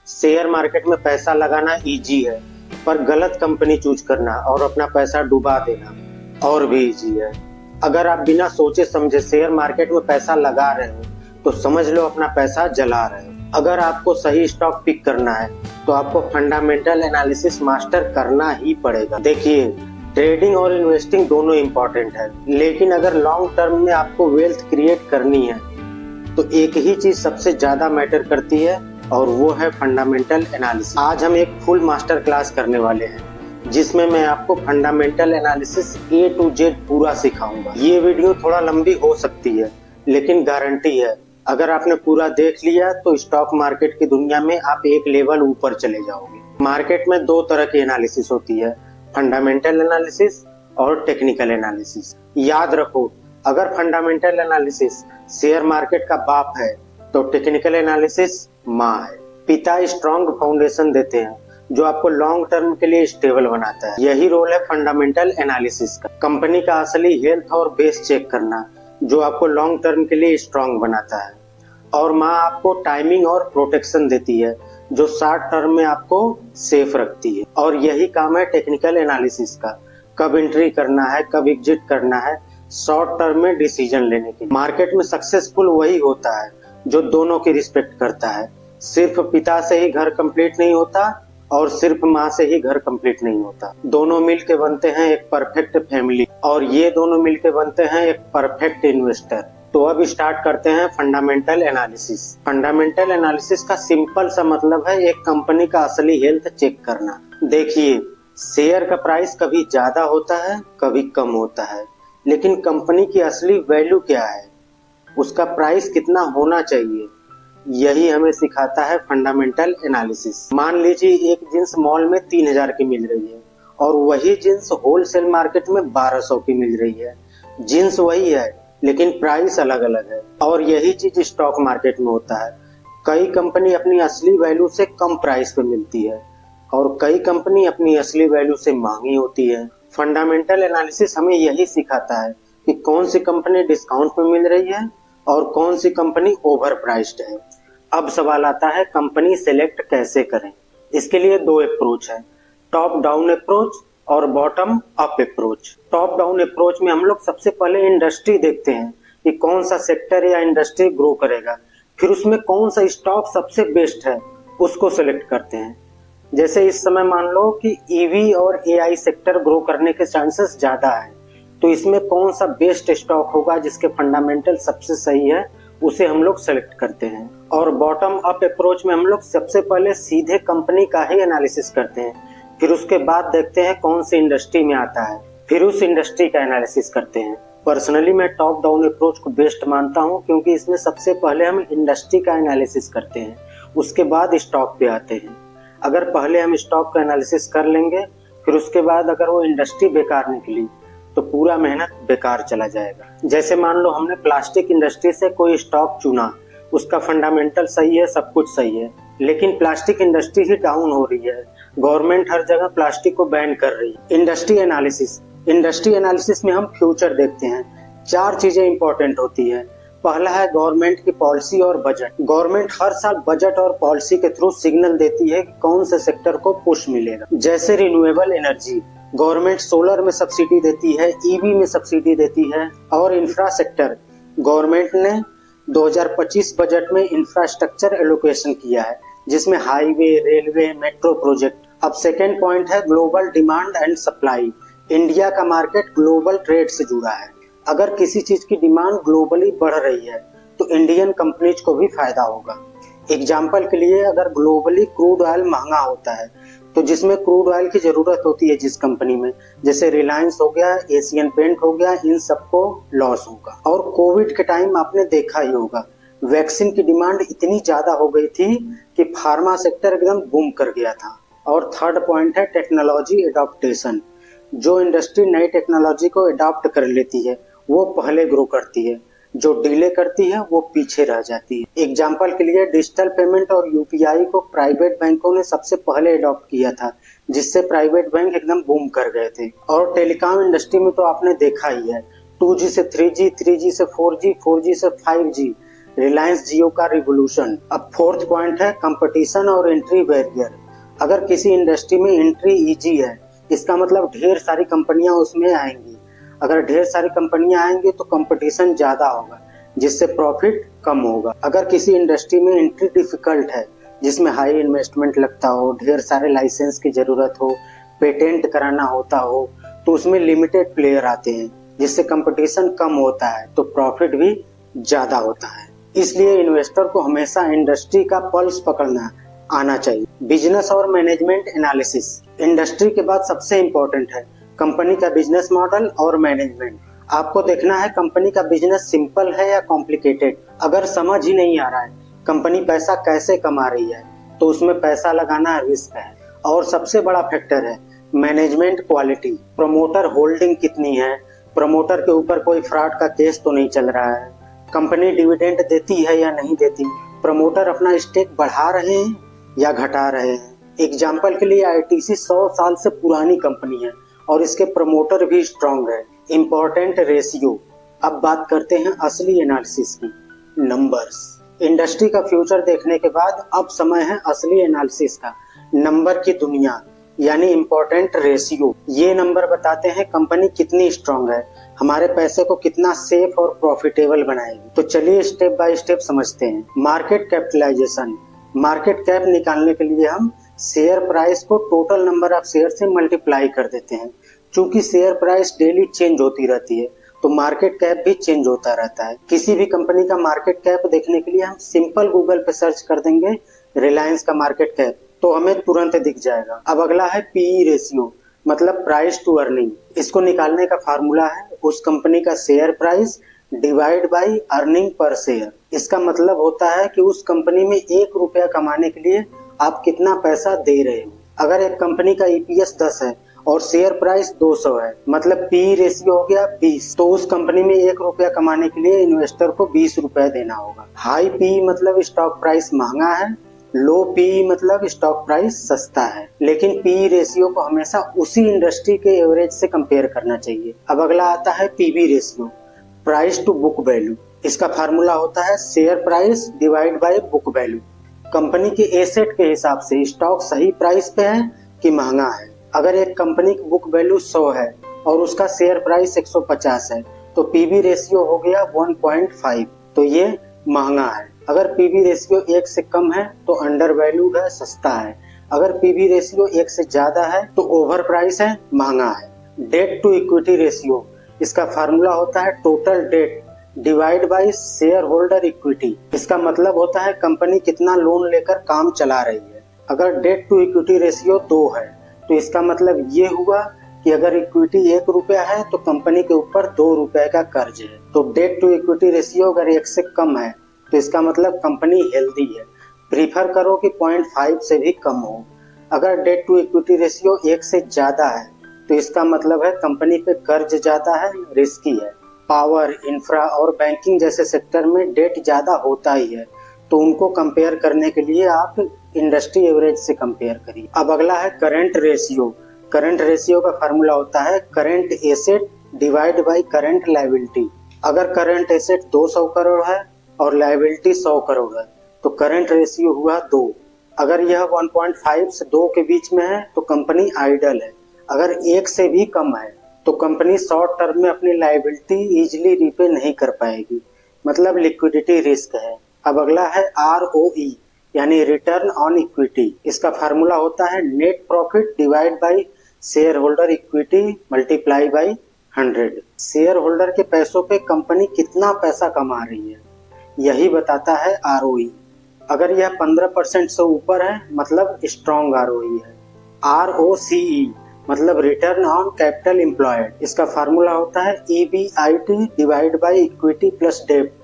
Share market में पैसा लगाना इजी है, पर गलत कंपनी चूज करना और अपना पैसा डुबा देना और भी इजी है। अगर आप बिना सोचे समझे शेयर मार्केट में पैसा लगा रहे हो तो समझ लो अपना पैसा जला रहे हो। अगर आपको सही स्टॉक पिक करना है तो आपको फंडामेंटल एनालिसिस मास्टर करना ही पड़ेगा। देखिए, ट्रेडिंग और इन्वेस्टिंग दोनों इंपॉर्टेंट है, लेकिन अगर लॉन्ग टर्म में आपको वेल्थ क्रिएट करनी है तो एक ही चीज सबसे ज्यादा मैटर करती है और वो है फंडामेंटल एनालिसिस। आज हम एक फुल मास्टर क्लास करने वाले हैं जिसमें मैं आपको fundamental analysis A to Z पूरा सिखाऊंगा। ये वीडियो थोड़ा लंबी हो सकती है, लेकिन गारंटी है अगर आपने पूरा देख लिया तो स्टॉक मार्केट की दुनिया में आप एक लेवल ऊपर चले जाओगे। मार्केट में दो तरह की एनालिसिस होती है, फंडामेंटल एनालिसिस और टेक्निकल एनालिसिस। याद रखो, अगर फंडामेंटल एनालिसिस शेयर मार्केट का बाप है तो टेक्निकल एनालिसिस माँ है। पिता स्ट्रॉन्ग फाउंडेशन देते हैं जो आपको लॉन्ग टर्म के लिए स्टेबल बनाता है। यही रोल है फंडामेंटल एनालिसिस का, कंपनी का असली हेल्थ और बेस चेक करना जो आपको लॉन्ग टर्म के लिए स्ट्रॉन्ग बनाता है। और माँ आपको टाइमिंग और प्रोटेक्शन देती है जो शॉर्ट टर्म में आपको सेफ रखती है। और यही काम है टेक्निकल एनालिसिस का, कब एंट्री करना है, कब एग्जिट करना है, शॉर्ट टर्म में डिसीजन लेने के। मार्केट में सक्सेसफुल वही होता है जो दोनों की रिस्पेक्ट करता है। सिर्फ पिता से ही घर कंप्लीट नहीं होता और सिर्फ माँ से ही घर कंप्लीट नहीं होता। दोनों मिलके बनते हैं एक परफेक्ट फैमिली, और ये दोनों मिलके बनते हैं एक परफेक्ट इन्वेस्टर। तो अब स्टार्ट करते हैं फंडामेंटल एनालिसिस। फंडामेंटल एनालिसिस का सिंपल सा मतलब है एक कंपनी का असली हेल्थ चेक करना। देखिए, शेयर का प्राइस कभी ज्यादा होता है, कभी कम होता है, लेकिन कंपनी की असली वैल्यू क्या है, उसका प्राइस कितना होना चाहिए, यही हमें सिखाता है फंडामेंटल एनालिसिस। मान लीजिए एक जींस मॉल में 3000 की मिल रही है और वही जींस होलसेल मार्केट में 1200 की मिल रही है। जींस वही है लेकिन प्राइस अलग अलग है। और यही चीज स्टॉक मार्केट में होता है। कई कंपनी अपनी असली वैल्यू से कम प्राइस पे मिलती है और कई कंपनी अपनी असली वैल्यू से महंगी होती है। फंडामेंटल एनालिसिस हमें यही सिखाता है कि कौन सी कंपनी डिस्काउंट पे मिल रही है और कौन सी कंपनी ओवर प्राइस्ड है। अब सवाल आता है कंपनी सिलेक्ट कैसे करें। इसके लिए दो अप्रोच है, टॉप डाउन अप्रोच और bottom up approach. Top down approach में हम लोग सबसे पहले इंडस्ट्री देखते हैं कि कौन सा सेक्टर या इंडस्ट्री ग्रो करेगा, फिर उसमें कौन सा स्टॉक सबसे बेस्ट है उसको सिलेक्ट करते हैं। जैसे इस समय मान लो कि ईवी और AI सेक्टर ग्रो करने के चांसेस ज्यादा है, तो इसमें कौन सा बेस्ट स्टॉक होगा जिसके फंडामेंटल सबसे सही है उसे हम लोग सेलेक्ट करते हैं। और बॉटम अप अप्रोच में हम लोग सबसे पहले सीधे कंपनी का ही एनालिसिस करते हैं, फिर उसके बाद देखते हैं कौन सी इंडस्ट्री में आता है, फिर उस इंडस्ट्री का एनालिसिस करते हैं। पर्सनली मैं टॉप डाउन अप्रोच को बेस्ट मानता हूं क्योंकि इसमें सबसे पहले हम इंडस्ट्री का एनालिसिस करते हैं, उसके बाद स्टॉक पे आते हैं। अगर पहले हम स्टॉक का एनालिसिस कर लेंगे फिर उसके बाद अगर वो इंडस्ट्री बेकार निकली तो पूरा मेहनत बेकार चला जाएगा। जैसे मान लो हमने प्लास्टिक इंडस्ट्री से कोई स्टॉक चुना, उसका फंडामेंटल सही है, सब कुछ सही है, लेकिन प्लास्टिक इंडस्ट्री ही डाउन हो रही है, गवर्नमेंट हर जगह प्लास्टिक को बैन कर रही है। इंडस्ट्री एनालिसिस में हम फ्यूचर देखते हैं। 4 चीजें इंपॉर्टेंट होती है। पहला है गवर्नमेंट की पॉलिसी और बजट। गवर्नमेंट हर साल बजट और पॉलिसी के थ्रू सिग्नल देती है कि कौन से सेक्टर को पुश मिलेगा। जैसे रिन्यूएबल एनर्जी, गवर्नमेंट सोलर में सब्सिडी देती है, EV में सब्सिडी देती है। और इंफ्रास्ट्रक्चर, गवर्नमेंट ने 2025 बजट में इंफ्रास्ट्रक्चर एलोकेशन किया है जिसमें हाईवे, रेलवे, मेट्रो प्रोजेक्ट। अब सेकेंड पॉइंट है global demand and supply. India का मार्केट ग्लोबल ट्रेड से जुड़ा है। अगर किसी चीज की डिमांड ग्लोबली बढ़ रही है तो इंडियन कंपनीज को भी फायदा होगा। एग्जाम्पल के लिए, अगर ग्लोबली क्रूड ऑयल महंगा होता है तो जिसमें क्रूड ऑयल की जरूरत होती है जिस कंपनी में, जैसे रिलायंस हो गया, एशियन पेंट हो गया, इन सबको लॉस होगा। और कोविड के टाइम आपने देखा ही होगा, वैक्सीन की डिमांड इतनी ज्यादा हो गई थी कि फार्मा सेक्टर एकदम बूम कर गया था। और थर्ड पॉइंट है टेक्नोलॉजी एडॉप्टेशन। जो इंडस्ट्री नई टेक्नोलॉजी को अडॉप्ट कर लेती है वो पहले ग्रो करती है, जो डिले करती है वो पीछे रह जाती है। एग्जाम्पल के लिए डिजिटल पेमेंट और UPI को प्राइवेट बैंकों ने सबसे पहले अडॉप्ट किया था, जिससे प्राइवेट बैंक एकदम बूम कर गए थे। और टेलीकॉम इंडस्ट्री में तो आपने देखा ही है, 2G से 3G, 3G से 4G, 4G से 5G, रिलायंस जियो का रिवोल्यूशन। अब फोर्थ पॉइंट है कंपटीशन और एंट्री बैरियर। अगर किसी इंडस्ट्री में एंट्री इजी है, इसका मतलब ढेर सारी कंपनियां उसमें आएंगी। अगर ढेर सारी कंपनियां आएंगी तो कंपटीशन ज्यादा होगा, जिससे प्रॉफिट कम होगा। अगर किसी इंडस्ट्री में एंट्री डिफिकल्ट है, जिसमें हाई इन्वेस्टमेंट लगता हो, ढेर सारे लाइसेंस की जरूरत हो, पेटेंट कराना होता हो, तो उसमें लिमिटेड प्लेयर आते हैं, जिससे कंपटीशन कम होता है तो प्रॉफिट भी ज्यादा होता है। इसलिए इन्वेस्टर को हमेशा इंडस्ट्री का पल्स पकड़ना आना चाहिए। बिजनेस और मैनेजमेंट एनालिसिस इंडस्ट्री के बाद सबसे इम्पोर्टेंट है कंपनी का बिजनेस मॉडल और मैनेजमेंट। आपको देखना है कंपनी का बिजनेस सिंपल है या कॉम्प्लिकेटेड। अगर समझ ही नहीं आ रहा है कंपनी पैसा कैसे कमा रही है, तो उसमें पैसा लगाना रिस्क है। और सबसे बड़ा फैक्टर है मैनेजमेंट क्वालिटी। प्रमोटर होल्डिंग कितनी है, प्रमोटर के ऊपर कोई फ्रॉड का केस तो नहीं चल रहा है, कंपनी डिविडेंड देती है या नहीं देती, प्रमोटर अपना स्टेक बढ़ा रहे हैं या घटा रहे हैं। एग्जाम्पल के लिए आईटीसी 100 साल से पुरानी कंपनी है और इसके प्रमोटर भी स्ट्रांग है। Important ratio. अब बात करते हैं असली एनालिसिस की, नंबर्स। इंडस्ट्री का फ्यूचर देखने के बाद अब समय है असली एनालिसिस का, नंबर की दुनिया, यानी इम्पोर्टेंट रेशियो। ये नंबर बताते हैं कंपनी कितनी स्ट्रांग है, हमारे पैसे को कितना सेफ और प्रॉफिटेबल बनाएगी। तो चलिए स्टेप बाय स्टेप समझते हैं। Market capitalisation. मार्केट कैप निकालने के लिए हम शेयर प्राइस को टोटल नंबर ऑफ शेयर से मल्टीप्लाई कर देते हैं। चूंकि शेयर प्राइस डेली चेंज होती रहती है तो मार्केट कैप भी चेंज होता रहता है। किसी भी कंपनी का मार्केट कैप देखने के लिए हम सिंपल गूगल पे सर्च कर देंगे रिलायंस का मार्केट कैप, तो हमें तुरंत दिख जाएगा। अब अगला है पीई रेशियो, मतलब प्राइस टू अर्निंग। इसको निकालने का फार्मूला है उस कंपनी का share price divide by earning per share. इसका मतलब होता है कि उस कंपनी में 1 रुपया कमाने के लिए आप कितना पैसा दे रहे हो। अगर एक कंपनी का ईपीएस 10 है और शेयर प्राइस 200 है, मतलब पी रेशियो हो गया 20, तो उस कंपनी में 1 रुपया कमाने के लिए इन्वेस्टर को 20 रुपया देना होगा। हाई पी मतलब स्टॉक प्राइस महंगा है, लो पी मतलब स्टॉक प्राइस सस्ता है। लेकिन पी रेशियो को हमेशा उसी इंडस्ट्री के एवरेज से कंपेयर करना चाहिए। अब अगला आता है PB ratio, price to book value. इसका फार्मूला होता है share price divide by book value. Company के एसेट के हिसाब से स्टॉक सही प्राइस पे है कि महंगा है। अगर एक कंपनी की बुक वैल्यू 100 है और उसका शेयर प्राइस 150 है तो पीबी रेशियो हो गया 1.5, तो ये महंगा है। अगर पीबी रेशियो 1 से कम है तो अंडर वैल्यूड है, सस्ता है। अगर पीबी रेशियो 1 से ज्यादा है तो ओवर प्राइस है, महंगा है। Debt to equity ratio. इसका फार्मूला होता है total debt divide by shareholder equity. इसका मतलब होता है कंपनी कितना लोन लेकर काम चला रही है। अगर डेट टू इक्विटी रेशियो 2 है तो इसका मतलब ये हुआ कि अगर इक्विटी 1 रुपया है तो कंपनी के ऊपर 2 रुपए का कर्ज है। तो डेट टू इक्विटी रेशियो अगर 1 से कम है तो इसका मतलब कंपनी हेल्दी है। प्रीफर करो कि 0.5 से भी कम हो। अगर डेट टू इक्विटी रेशियो 1 से ज्यादा है तो इसका मतलब है कंपनी पे कर्ज ज्यादा है, रिस्की है। पावर, इंफ्रा और बैंकिंग जैसे सेक्टर में डेट ज्यादा होता ही है, तो उनको कंपेयर करने के लिए आप इंडस्ट्री एवरेज से कंपेयर करिए। अब अगला है करंट रेशियो। करंट रेशियो का फार्मूला होता है current asset divide by current liability. अगर करंट एसेट 200 करोड़ है और लायबिलिटी 100 करोड़ है तो करंट रेशियो हुआ 2। अगर यह 1.5 से 2 के बीच में है तो कंपनी आइडल है। अगर 1 से भी कम है तो कंपनी शॉर्ट टर्म में अपनी लायबिलिटी इजीली रीपे नहीं कर पाएगी, मतलब लिक्विडिटी रिस्क है। अब अगला है ROE यानी रिटर्न ऑन इक्विटी। इसका फार्मूला होता है net profit divide by shareholder equity multiply by 100। Share holder के पैसों पे कंपनी कितना पैसा कमा रही है यही बताता है ROE। अगर यह 15% से ऊपर है मतलब स्ट्रॉन्ग ROE है। ROCE मतलब रिटर्न ऑन कैपिटल एम्प्लॉयड। इसका फार्मूला होता है EBIT divide by equity plus डेब्ट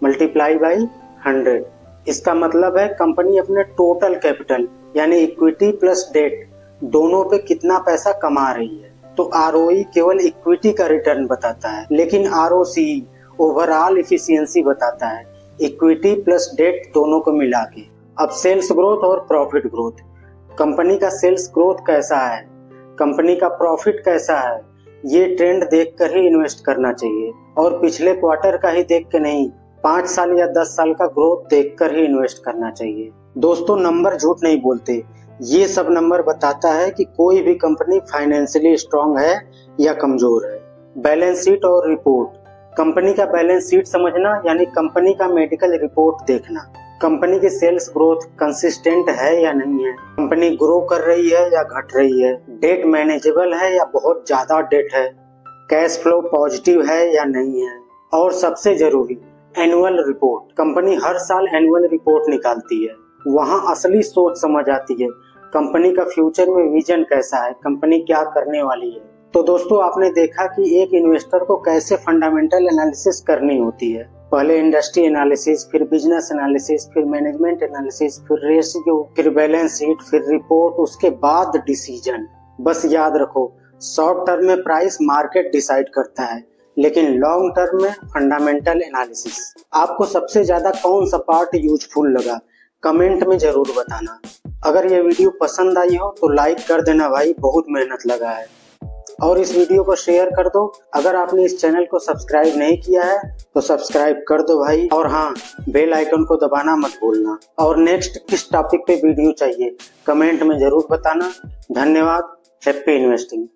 मल्टीप्लाई बाय 100। इसका मतलब है कंपनी अपने टोटल कैपिटल यानी इक्विटी प्लस डेट दोनों पे कितना पैसा कमा रही है। तो ROE केवल इक्विटी का रिटर्न बताता है, लेकिन ROCE ओवरऑल इफिशियंसी बताता है, इक्विटी प्लस डेट दोनों को मिला के। अब सेल्स ग्रोथ और प्रॉफिट ग्रोथ। कंपनी का सेल्स ग्रोथ कैसा है, कंपनी का प्रॉफिट कैसा है, ये ट्रेंड देखकर ही इन्वेस्ट करना चाहिए और पिछले क्वार्टर का ही देख के नहीं, 5 साल या 10 साल का ग्रोथ देखकर ही इन्वेस्ट करना चाहिए। दोस्तों, नंबर झूठ नहीं बोलते। ये सब नंबर बताता है कि कोई भी कंपनी फाइनेंशियली स्ट्रांग है या कमजोर है। बैलेंस शीट और रिपोर्ट। कंपनी का बैलेंस शीट समझना यानी कंपनी का मेडिकल रिपोर्ट देखना। कंपनी की सेल्स ग्रोथ कंसिस्टेंट है या नहीं है, कंपनी ग्रो कर रही है या घट रही है, डेट मैनेजेबल है या बहुत ज्यादा डेट है, कैश फ्लो पॉजिटिव है या नहीं है, और सबसे जरूरी एनुअल रिपोर्ट। कंपनी हर साल एनुअल रिपोर्ट निकालती है, वहां असली सोच समझ आती है, कंपनी का फ्यूचर में विजन कैसा है, कंपनी क्या करने वाली है। तो दोस्तों, आपने देखा कि एक इन्वेस्टर को कैसे फंडामेंटल एनालिसिस करनी होती है। पहले इंडस्ट्री एनालिसिस, फिर बिजनेस एनालिसिस, फिर मैनेजमेंट एनालिसिस, फिर रेशियो, फिर बैलेंस शीट, फिर रिपोर्ट, उसके बाद डिसीजन। बस याद रखो, शॉर्ट टर्म में प्राइस मार्केट डिसाइड करता है, लेकिन लॉन्ग टर्म में फंडामेंटल एनालिसिस। आपको सबसे ज्यादा कौन सा पार्ट यूजफुल लगा, कमेंट में जरूर बताना। अगर ये वीडियो पसंद आई हो तो लाइक कर देना भाई, बहुत मेहनत लगा है। और इस वीडियो को शेयर कर दो। अगर आपने इस चैनल को सब्सक्राइब नहीं किया है तो सब्सक्राइब कर दो भाई। और हाँ, बेल आइकन को दबाना मत भूलना। और नेक्स्ट किस टॉपिक पे वीडियो चाहिए कमेंट में जरूर बताना। धन्यवाद। Happy investing.